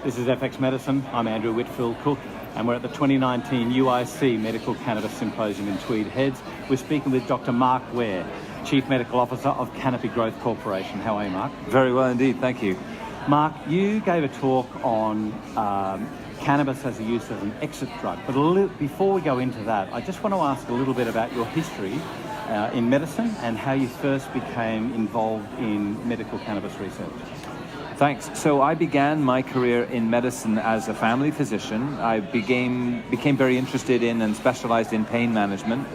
This is FX Medicine. I'm Andrew Whitfield Cook, and we're at the 2019 UIC Medicinal Cannabis Symposium in Tweed Heads. We're speaking with Dr. Mark Ware, Chief Medical Officer of Canopy Growth Corporation. How are you, Mark? Very well indeed, thank you. Mark, you gave a talk on cannabis as a use as an exit drug, but before we go into that, I just want to ask a little bit about your history in medicine and how you first became involved in medical cannabis research. Thanks. So I began my career in medicine as a family physician. I became very interested in and specialized in pain management,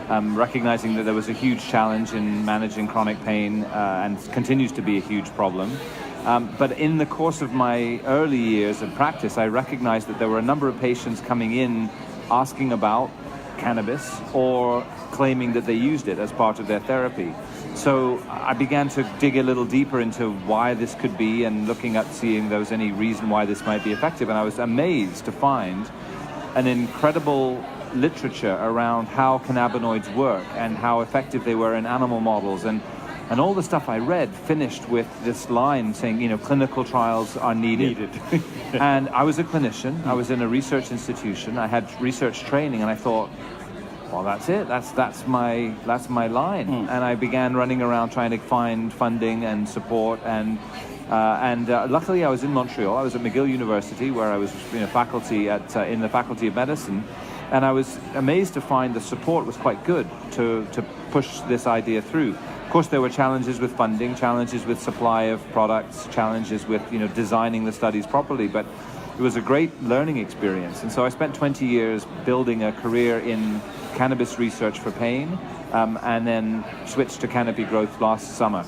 recognizing that there was a huge challenge in managing chronic pain and continues to be a huge problem. But in the course of my early years of practice, I recognized that there were a number of patients coming in asking about cannabis or claiming that they used it as part of their therapy. So I began to dig a little deeper into why this could be and looking at seeing there was any reason why this might be effective. And I was amazed to find an incredible literature around how cannabinoids work and how effective they were in animal models. And all the stuff I read finished with this line saying, clinical trials are needed. And I was a clinician. I was in a research institution. I had research training, and I thought, well, that's it. That's my line. And I began running around trying to find funding and support. And luckily, I was in Montreal. I was at McGill University, where I was faculty in the Faculty of Medicine. And I was amazed to find the support was quite good to push this idea through. Of course, there were challenges with funding, challenges with supply of products, challenges with designing the studies properly. But it was a great learning experience. And so I spent 20 years building a career in cannabis research for pain, and then switched to Canopy Growth last summer.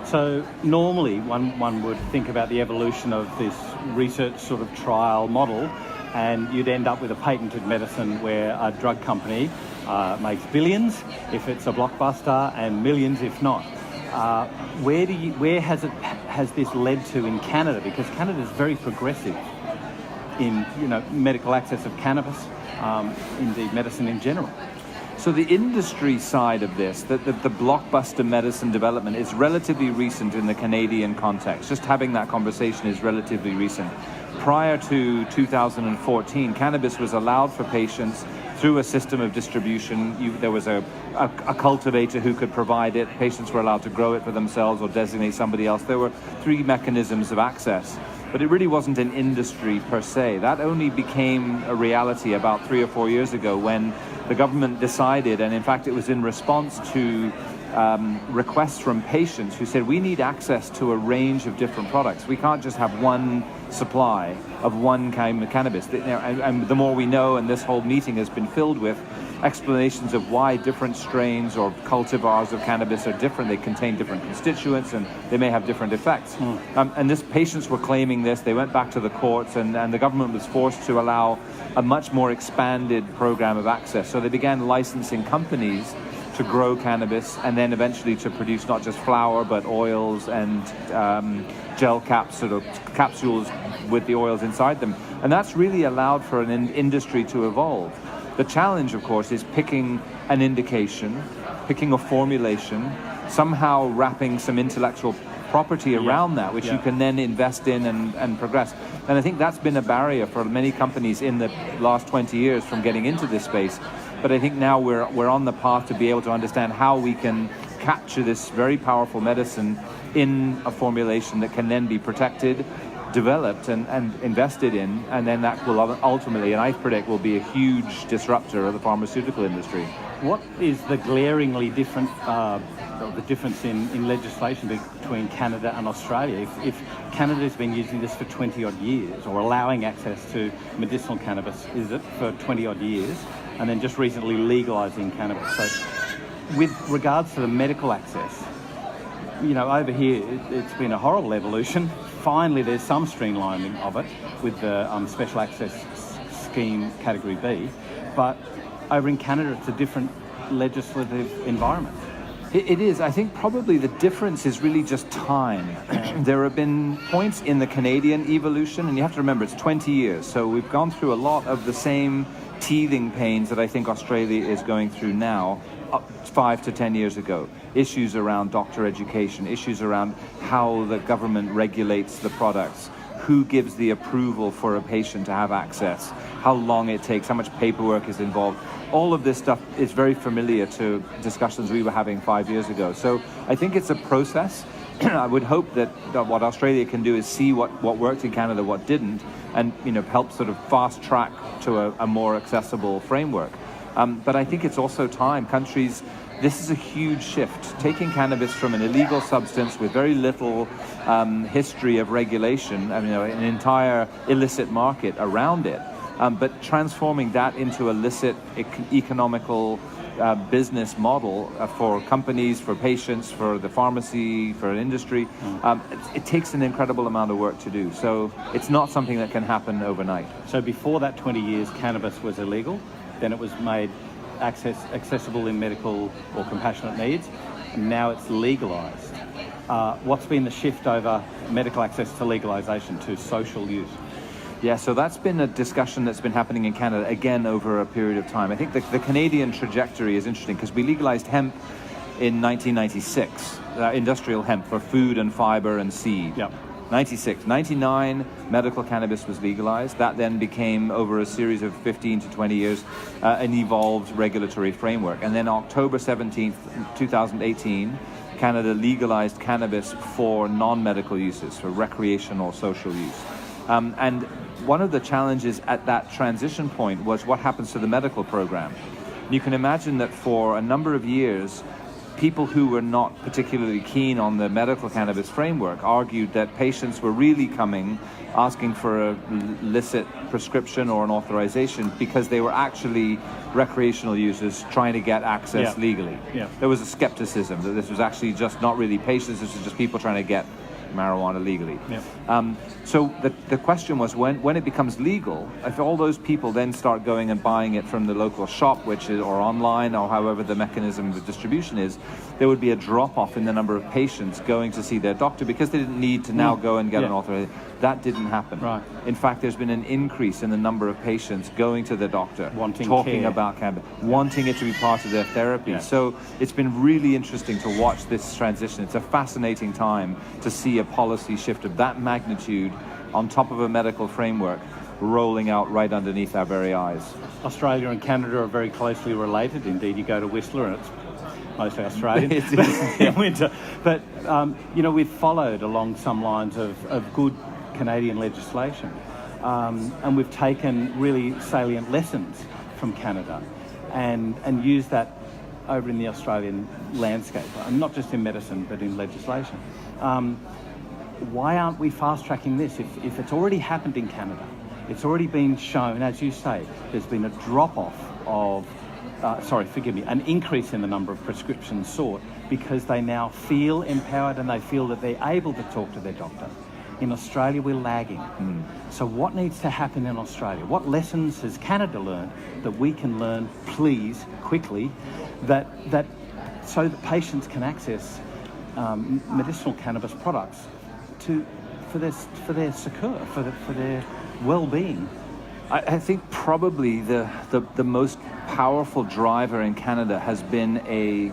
So normally one would think about the evolution of this research sort of trial model, and you'd end up with a patented medicine where a drug company makes billions if it's a blockbuster and millions if not. Where has this led to in Canada? Because Canada is very progressive in medical access of cannabis, indeed medicine in general. So the industry side of this, the blockbuster medicine development, is relatively recent in the Canadian context. Just having that conversation is relatively recent. Prior to 2014, cannabis was allowed for patients through a system of distribution. There was a cultivator who could provide it. Patients were allowed to grow it for themselves or designate somebody else. There were three mechanisms of access, but it really wasn't an industry per se. That only became a reality about 3 or 4 years ago when the government decided, and in fact it was in response to requests from patients who said, we need access to a range of different products. We can't just have one supply of one kind of cannabis. And the more we know, and this whole meeting has been filled with explanations of why different strains or cultivars of cannabis are different. They contain different constituents and they may have different effects. And this patients were claiming this. They went back to the courts, and the government was forced to allow a much more expanded program of access. So they began licensing companies to grow cannabis and then eventually to produce not just flower but oils and gel capsules with the oils inside them. And that's really allowed for an industry to evolve. The challenge, of course, is picking an indication, picking a formulation, somehow wrapping some intellectual property around that, which you can then invest in and progress. And I think that's been a barrier for many companies in the last 20 years from getting into this space. But I think now we're on the path to be able to understand how we can capture this very powerful medicine in a formulation that can then be protected, developed and invested in, and then that will ultimately, and I predict, will be a huge disruptor of the pharmaceutical industry. What is the glaringly different, the difference in legislation between Canada and Australia? If Canada's been using this for 20 odd years, or allowing access to medicinal cannabis, is it, for 20 odd years, and then just recently legalizing cannabis. So with regards to the medical access, over here, it's been a horrible evolution. Finally, there's some streamlining of it with the special access scheme category B, but over in Canada, it's a different legislative environment. It is. I think probably the difference is really just time. There have been points in the Canadian evolution, and you have to remember it's 20 years, so we've gone through a lot of the same teething pains that I think Australia is going through now, 5 to 10 years ago. Issues around doctor education, issues around how the government regulates the products, who gives the approval for a patient to have access, how long it takes, how much paperwork is involved. All of this stuff is very familiar to discussions we were having 5 years ago. So I think it's a process. I would hope that what Australia can do is see what worked in Canada, what didn't, and help sort of fast track to a more accessible framework. But I think it's also time. This is a huge shift. Taking cannabis from an illegal substance with very little history of regulation, an entire illicit market around it, but transforming that into a licit economical business model for companies, for patients, for the pharmacy, for industry. It takes an incredible amount of work to do. So it's not something that can happen overnight. So before that 20 years, cannabis was illegal, then it was made accessible in medical or compassionate needs, and now it's legalized. What's been the shift over medical access to legalization to social use? Yeah, so that's been a discussion that's been happening in Canada, again, over a period of time. I think the Canadian trajectory is interesting because we legalized hemp in 1996, industrial hemp for food and fiber and seed. Yep. 96. 99, medical cannabis was legalized. That then became, over a series of 15 to 20 years, an evolved regulatory framework. And then October 17th, 2018, Canada legalized cannabis for non-medical uses, for recreational social use. And one of the challenges at that transition point was what happens to the medical program. You can imagine that for a number of years, people who were not particularly keen on the medical cannabis framework argued that patients were really coming asking for a licit prescription or an authorization because they were actually recreational users trying to get access legally. Yeah. There was a skepticism that this was actually just not really patients, this was just people trying to get marijuana legally. Yeah. So the question was, when it becomes legal, if all those people then start going and buying it from the local shop, or online, or however the mechanism of distribution is, there would be a drop-off in the number of patients going to see their doctor because they didn't need to now go and get an authorization. That didn't happen. Right. In fact, there's been an increase in the number of patients going to the doctor, wanting talking care about cannabis, wanting it to be part of their therapy. Yeah. So it's been really interesting to watch this transition. It's a fascinating time to see a policy shift of that magnitude on top of a medical framework rolling out right underneath our very eyes. Australia and Canada are very closely related. Indeed, you go to Whistler and it's mostly Australian in winter. But, we've followed along some lines of good Canadian legislation. And we've taken really salient lessons from Canada and used that over in the Australian landscape, and not just in medicine, but in legislation. Why aren't we fast-tracking this? If it's already happened in Canada, it's already been shown, as you say, there's been a drop-off of, an increase in the number of prescriptions sought because they now feel empowered and they feel that they're able to talk to their doctor. In Australia, we're lagging. So what needs to happen in Australia? What lessons has Canada learned that we can learn, please, quickly, that so that patients can access medicinal cannabis products for their secure, for their well-being? I think probably the most powerful driver in Canada has been a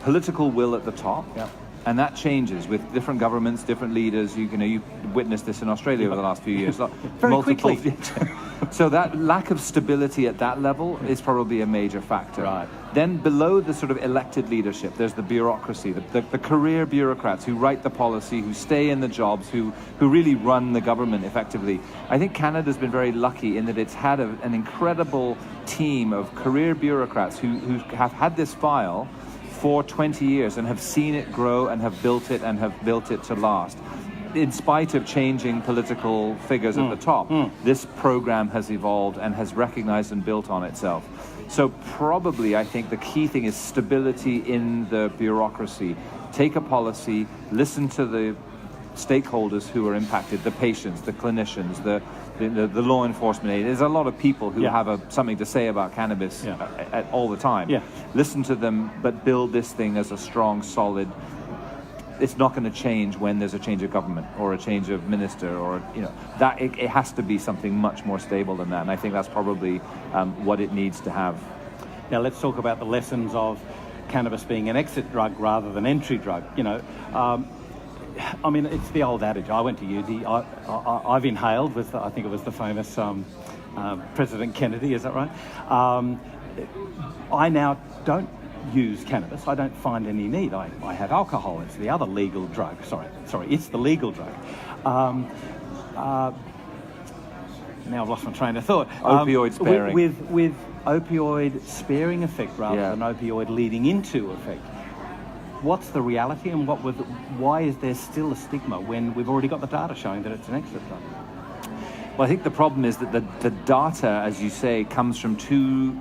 political will at the top. Yeah. And that changes with different governments, different leaders. You witnessed this in Australia over the last few years. Very quickly. So that lack of stability at that level is probably a major factor. Right. Then below the sort of elected leadership, there's the bureaucracy, the career bureaucrats who write the policy, who stay in the jobs, who really run the government effectively. I think Canada's been very lucky in that it's had an incredible team of career bureaucrats who have had this file for 20 years and have seen it grow and have built it to last. In spite of changing political figures at the top, this program has evolved and has recognized and built on itself. So probably I think the key thing is stability in the bureaucracy. Take a policy, listen to the stakeholders who are impacted, the patients, the clinicians, the law enforcement aid. There's a lot of people who have something to say about cannabis all the time. Yeah. Listen to them, but build this thing as a strong, solid. It's not going to change when there's a change of government or a change of minister, or that it has to be something much more stable than that. And I think that's probably what it needs to have. Now let's talk about the lessons of cannabis being an exit drug rather than entry drug. I mean, it's the old adage. I went to uni. I've inhaled with, I think it was the famous President Kennedy. Is that right? I now don't use cannabis. I don't find any need. I have alcohol. It's the other legal drug. Sorry, it's the legal drug. Now I've lost my train of thought. Opioid sparing. With opioid sparing effect rather than opioid leading into effect. What's the reality, and why is there still a stigma when we've already got the data showing that it's an extra drug? Well, I think the problem is that the data, as you say, comes from two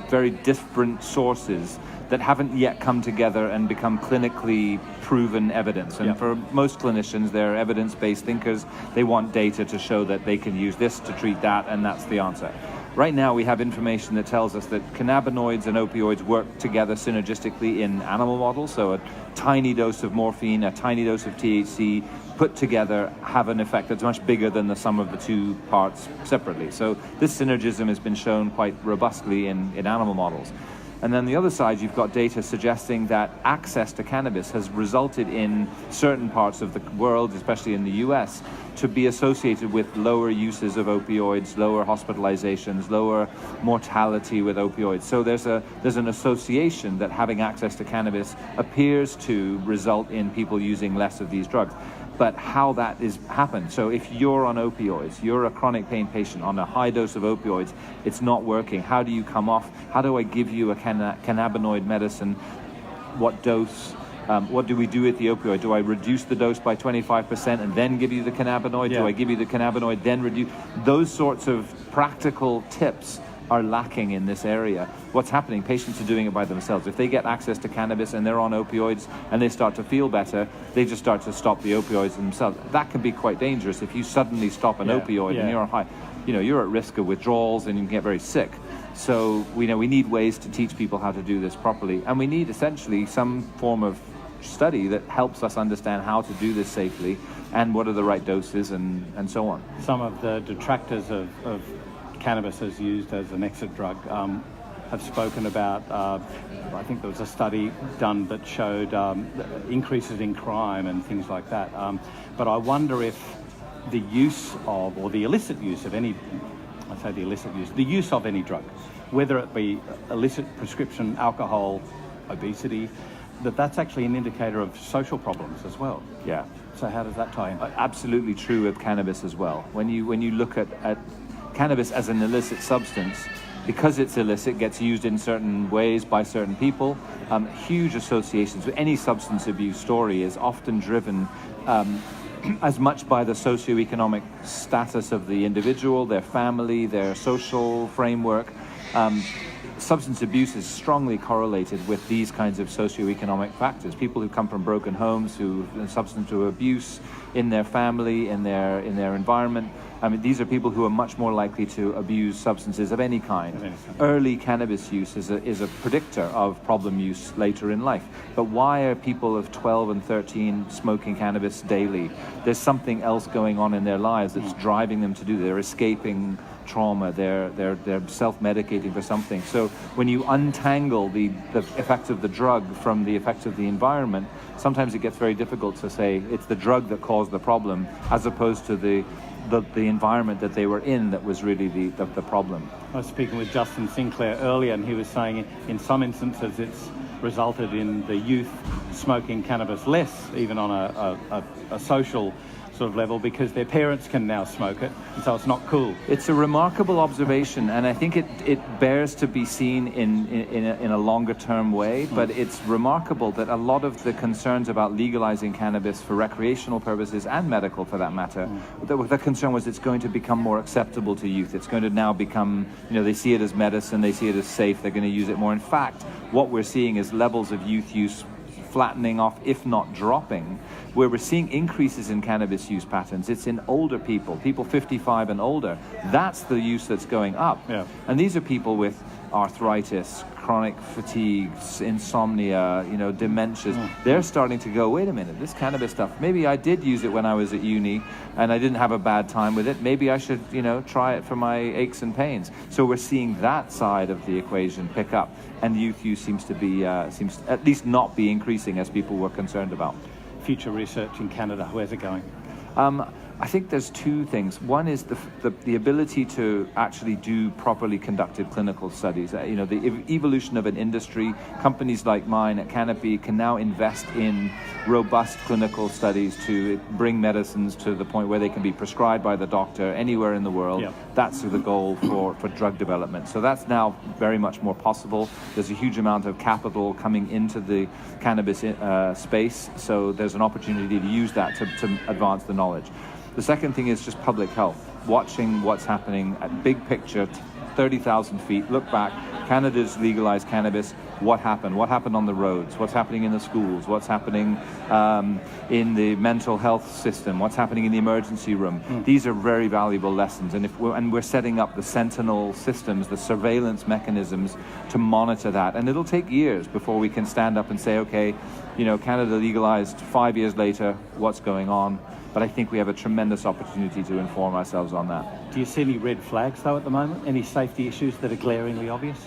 very different sources that haven't yet come together and become clinically proven evidence. And for most clinicians, they're evidence-based thinkers. They want data to show that they can use this to treat that, and that's the answer. Right now, we have information that tells us that cannabinoids and opioids work together synergistically in animal models. So a tiny dose of morphine, a tiny dose of THC, put together have an effect that's much bigger than the sum of the two parts separately. So this synergism has been shown quite robustly in animal models. And then the other side, you've got data suggesting that access to cannabis has resulted in certain parts of the world, especially in the US, to be associated with lower uses of opioids, lower hospitalizations, lower mortality with opioids. So there's an association that having access to cannabis appears to result in people using less of these drugs. But how that is happened. So if you're on opioids, you're a chronic pain patient on a high dose of opioids, it's not working. How do you come off? How do I give you a cannabinoid medicine? What dose? What do we do with the opioid? Do I reduce the dose by 25% and then give you the cannabinoid? Do I give you the cannabinoid, then reduce? Those sorts of practical tips are lacking in this area. What's happening? Patients are doing it by themselves. If they get access to cannabis and they're on opioids and they start to feel better, they just start to stop the opioids themselves. That can be quite dangerous if you suddenly stop an opioid and you're high. You're at risk of withdrawals and you can get very sick. So we need ways to teach people how to do this properly, and we need essentially some form of study that helps us understand how to do this safely and what are the right doses and so on. Some of the detractors of cannabis as used as an exit drug have spoken about, I think there was a study done that showed increases in crime and things like that. But I wonder if the use of, or the illicit use of any, I say the illicit use, the use of any drug, whether it be illicit prescription alcohol, obesity, that's actually an indicator of social problems as well. Yeah. So how does that tie in? Absolutely true with cannabis as well. When you look at cannabis as an illicit substance, because it's illicit, gets used in certain ways by certain people. Huge associations with any substance abuse story is often driven as much by the socioeconomic status of the individual, their family, their social framework. Substance abuse is strongly correlated with these kinds of socioeconomic factors. People who come from broken homes, who have substance abuse in their family, in their environment. I mean, these are people who are much more likely to abuse substances of any kind. Early cannabis use is a predictor of problem use later in life. But why are people of 12 and 13 smoking cannabis daily? There's something else going on in their lives that's driving them to do. They're escaping trauma, they're self-medicating for something. So when you untangle the effects of the drug from the effects of the environment, sometimes it gets very difficult to say it's the drug that caused the problem, as opposed to the environment that they were in that was really the problem. I was speaking with Justin Sinclair earlier, and he was saying in some instances it's resulted in the youth smoking cannabis less, even on a social sort of level, because their parents can now smoke it, and so it's not cool. It's a remarkable observation, and I think it bears to be seen in a longer term way, but it's remarkable that a lot of the concerns about legalizing cannabis for recreational purposes and medical for that matter, the concern was it's going to become more acceptable to youth. It's going to now become, they see it as medicine, they see it as safe, they're going to use it more. In fact, what we're seeing is levels of youth use flattening off, if not dropping. Where we're seeing increases in cannabis use patterns, it's in older people 55 and older. That's the use that's going up. Yeah. And these are people with arthritis, chronic fatigue, insomnia, dementias. They're starting to go, wait a minute, this cannabis stuff, maybe I did use it when I was at uni and I didn't have a bad time with it. Maybe I should, try it for my aches and pains. So we're seeing that side of the equation pick up, and youth use seems to at least not be increasing as people were concerned about. future research in Canada? Where's it going? I think there's two things. One is the ability to actually do properly conducted clinical studies. The evolution of an industry, companies like mine at Canopy can now invest in robust clinical studies to bring medicines to the point where they can be prescribed by the doctor anywhere in the world. Yep. That's the goal for drug development. So that's now very much more possible. There's a huge amount of capital coming into the cannabis space, so there's an opportunity to use that to advance the knowledge. The second thing is just public health, watching what's happening at big picture, 30,000 feet, look back. Canada's legalized cannabis. What happened? What happened on the roads? What's happening in the schools? What's happening in the mental health system? What's happening in the emergency room? These are very valuable lessons, and we're setting up the sentinel systems, the surveillance mechanisms to monitor that. And it'll take years before we can stand up and say, okay, Canada legalized, 5 years later, what's going on? But I think we have a tremendous opportunity to inform ourselves on that. Do you see any red flags, though, at the moment? Any safety issues that are glaringly obvious?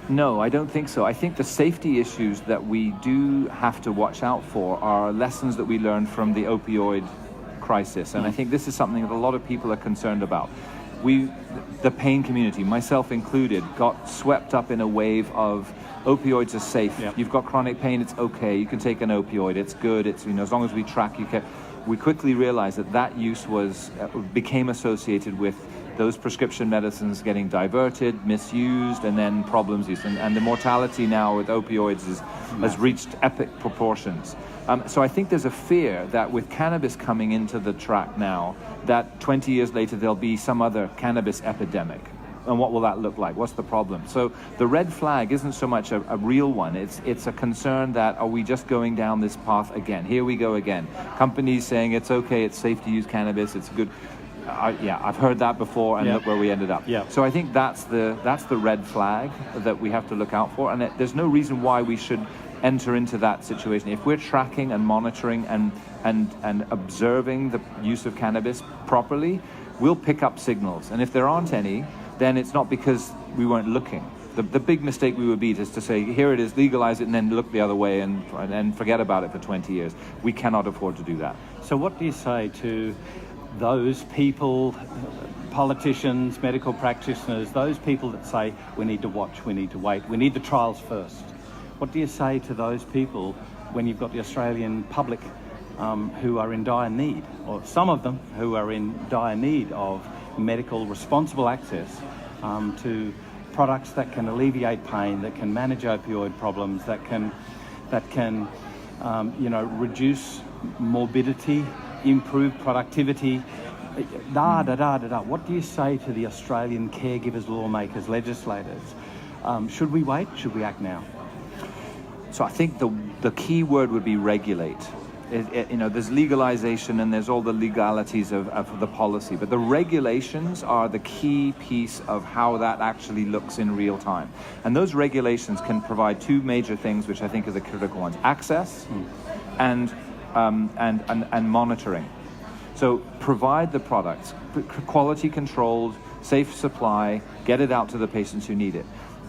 No, I don't think so. I think the safety issues that we do have to watch out for are lessons that we learned from the opioid crisis. And I think this is something that a lot of people are concerned about. The pain community, myself included, got swept up in a wave of opioids are safe. Yep. You've got chronic pain, it's okay. You can take an opioid, it's good. It's as long as we track you can. We quickly realized that use became associated with those prescription medicines getting diverted, misused, and then problems. And the mortality now with opioids has reached epic proportions. So I think there's a fear that with cannabis coming into the track now, that 20 years later there'll be some other cannabis epidemic. And what will that look like? What's the problem? So the red flag isn't so much a real one. It's a concern that, are we just going down this path again? Here we go again. Companies saying it's okay, it's safe to use cannabis, it's good. I've heard that before, and look where we ended up. So I think that's the red flag that we have to look out for, and there's no reason why we should enter into that situation. If we're tracking and monitoring and observing the use of cannabis properly, we'll pick up signals. And if there aren't any, then it's not because we weren't looking. The big mistake we would be is to say, here it is, legalize it, and then look the other way and forget about it for 20 years. We cannot afford to do that. So what do you say to those people, politicians, medical practitioners, those people that say we need to watch, we need to wait, we need the trials first? What do you say to those people when you've got the Australian public who are in dire need, or some of them who are in dire need of medical responsible access to products that can alleviate pain, that can manage opioid problems, that can reduce morbidity, improve productivity, What do you say to the Australian caregivers, lawmakers, legislators? Should we wait? Should we act now? So I think the key word would be regulate. There's legalization and there's all the legalities of the policy, but the regulations are the key piece of how that actually looks in real time. And those regulations can provide two major things, which I think are the critical ones: access and monitoring. So provide the products, quality controlled, safe supply, get it out to the patients who need it.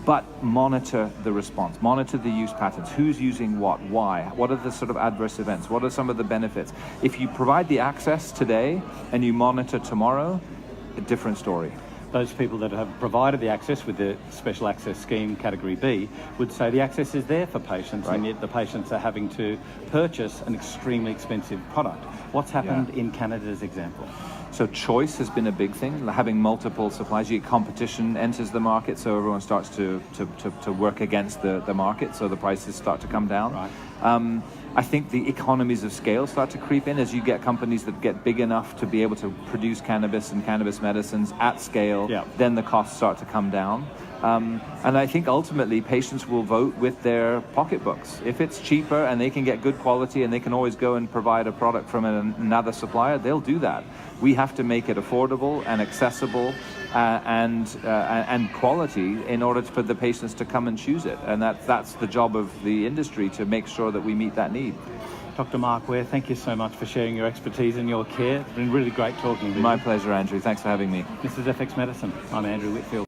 But monitor the response, monitor the use patterns, who's using what, why, what are the sort of adverse events, what are some of the benefits. If you provide the access today and you monitor tomorrow, a different story. Those people that have provided the access with the special access scheme category B would say the access is there for patients, right, and yet the patients are having to purchase an extremely expensive product. What's happened in Canada's example? So choice has been a big thing. Having multiple suppliers, competition enters the market, so everyone starts to work against the market, so the prices start to come down. Right. I think the economies of scale start to creep in as you get companies that get big enough to be able to produce cannabis and cannabis medicines at scale. Yeah. Then the costs start to come down. And I think ultimately patients will vote with their pocketbooks. If it's cheaper and they can get good quality and they can always go and provide a product from another supplier, they'll do that. We have to make it affordable and accessible and quality in order for the patients to come and choose it. And that's the job of the industry, to make sure that we meet that need. Dr. Mark Ware, thank you so much for sharing your expertise and your care. It's been really great talking to you. My pleasure, Andrew. Thanks for having me. This is FX Medicine. I'm Andrew Whitfield.